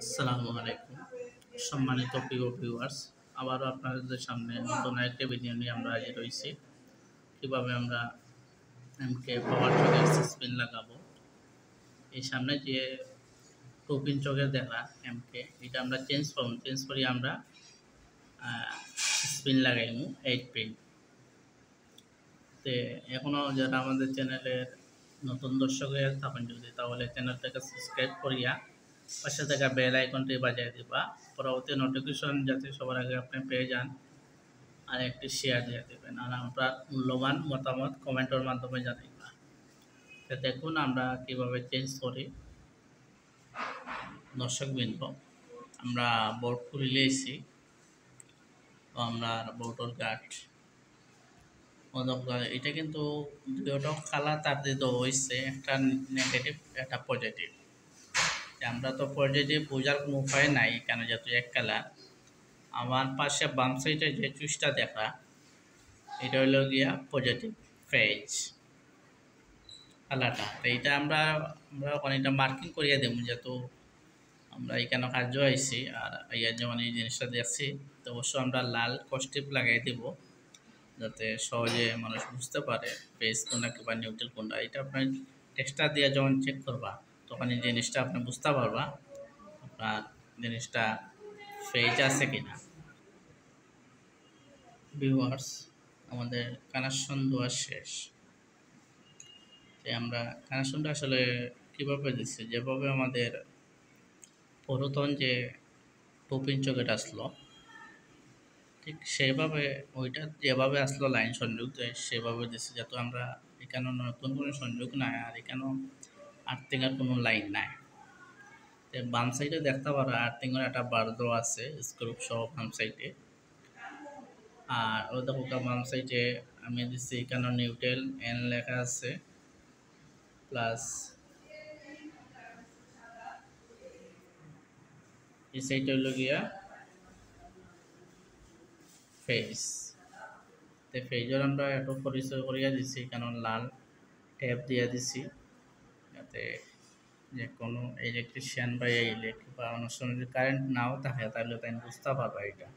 আসসালামু আলাইকুম সম্মানিত প্রিয় ভিউয়ার্স, আবারও আপনাদের সামনে নতুন একটা ভিডিও নিয়ে আমরা হাজির হয়েছি। কীভাবে আমরা এমকে পাওয়ার চকের স্পিন লাগাবো। এই সামনে যে 2 পিন চকের দেখা এমকে, এটা আমরা চেঞ্জ করি আমরা স্পিন লাগাইমু 8 পিন। তে এখনও যারা আমাদের চ্যানেলের নতুন দর্শক হয়ে থাকেন যদি, তাহলে চ্যানেলটাকে সাবস্ক্রাইব করিয়া পাশে থাকা বেল আইকনটি বাজিয়ে দিবা, পরবর্তী নোটিফিকেশন যাতে সবার আগে আপনি পেয়ে যান। আর একটি শেয়ার দিয়ে দেবেন, আর আপনার মূল্যবান মতামত কমেন্টের মাধ্যমে জানাইবা। তো দেখুন আমরা কিভাবে চেঞ্জ করি। দর্শকবৃন্দ, আমরা বোর্ড খুলে নিয়েছি। তো আমরা বোর্ডের গার্ড এটা কিন্তু দুটো কালার তার দিতে হয়েছে, একটা নেগেটিভ একটা পজিটিভ। আমরা তো পজিটিভ বোঝার কোনো উপায় নাই, কেন যেহেতু এক কালার। আমার পাশে বাম সাইডে যে চুইসটা দেখা, এটা হলো গিয়া পজিটিভ ফেজ কালারটা। তো এইটা আমরা ওখানে এটা মার্কিং করিয়া দেবো, যেহেতু আমরা এখানে কার্য আইছি আর ইয়ার যেমন এই জিনিসটা দেখছি। তো অবশ্যই আমরা লাল কস্টিপ লাগাই দেব, যাতে সহজে মানুষ বুঝতে পারে ফেজ কোনটা কিংবা নিউট্রাল কোনটা। এটা আপনার টেক্সটার দিয়ে যখন চেক করবা, তখন এই জিনিসটা আপনি বুঝতে পারবা আপনার জিনিসটা ফেজ আছে কিনা। ভিউয়ার্স, আমাদের কানেকশন দেওয়া শেষ। আমরা কানেকশনটা আসলে কীভাবে দিচ্ছি, যেভাবে আমাদের পুরাতন যে 2 পিন চকেট আসলো, ঠিক সেভাবে ওইটা যেভাবে আসলো লাইন সংযোগ সেভাবে দিচ্ছি, যাতে আমরা এখানে নতুন কোনো সংযোগ নাই, আর এখানেও আর্থিংয়ের কোনো লাইন নাই। তো বাম সাইডে দেখতে পারো আর্থিংয়ের একটা বার দেওয়া আছে স্ক্রু সহ বাম সাইডে। আর ও দেখো বাম সাইডে আমি দিচ্ছি এখানে নিউট্রাল এন লেখা আছে, প্লাস এই সাইডটা হলো গিয়া ফেজ। তো ফেজের আমরা একটু পরিচয় করিয়া দিছি, কারণ লাল ট্যাপ দিয়ে দিছি, যাতে যে কোনো ইলেকট্রিশিয়ান বা ইলেকট্রিক বা অনেক সময় যদি কারেন্ট নাও থাকে, তাহলে তাই বুঝতে পারবা এটা,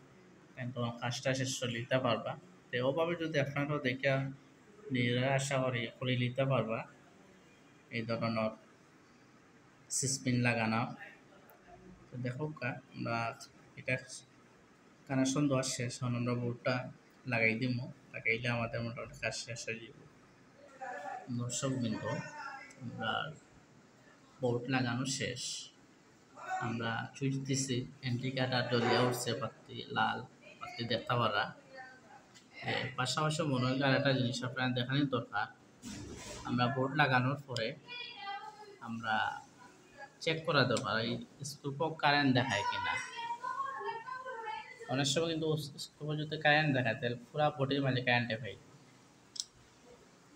তাই তোমার কাজটা শেষ করে নিতে পারবা। তো ওভাবে যদি আপনারাও দেখা নিজেরা আশা করি করে নিতে পারবা এই ধরনের স্পিন লাগানো। তো দেখো আমরা এটা কানেকশন দেওয়া শেষ, এখন আমরা বোর্ডটা লাগাই দিব। লাগাইলে আমাদের মোটামুটি কাজ শেষ হয়ে যাব। দর্শকবৃন্দ, আমরা বোর্ড লাগানো শেষ। আমরা সুইচ দিছি, ইন্ডিকেটর জ্বলিয়ে উঠছে, বাতি লাল বাতি দেখতে পারা। পাশাপাশি মনে হয় আর একটা জিনিস আপনার দেখানোর দরকার। আমরা বোর্ড লাগানোর পরে আমরা চেক করা দরকার এই স্ক্রুপ কারেন্ট দেখায় কিনা। অনেক সময় কিন্তু স্ক্রুপ যদি কারেন্ট দেখায়, তাহলে পুরা বোর্ডের মাঝে কারেন্টে পাই,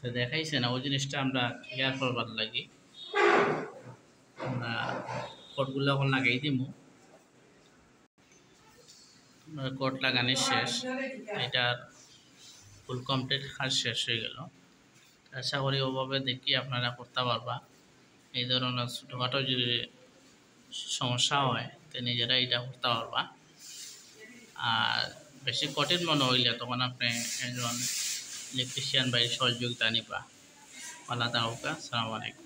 তো দেখাইছে না। ওই জিনিসটা আমরা ক্লিয়ার করবার লাগি আমরা কোডগুলো এখন লাগাই দিব। কোড লাগানো শেষ, এটার ফুল কমপ্লিট কাজ শেষ হয়ে গেল। আশা করি ওভাবে দেখি আপনারা করতে পারবা। এই ধরনের ছোটোখাটো যদি সমস্যা হয়, তো নিজেরা এটা করতে পারবা। আর বেশি কঠিন মনে হইলে তখন আপনি একজন ইলেকট্রিশিয়ান বা সহযোগিতা নিবা। আল্লাহ তাআলা। আসসালামু আলাইকুম।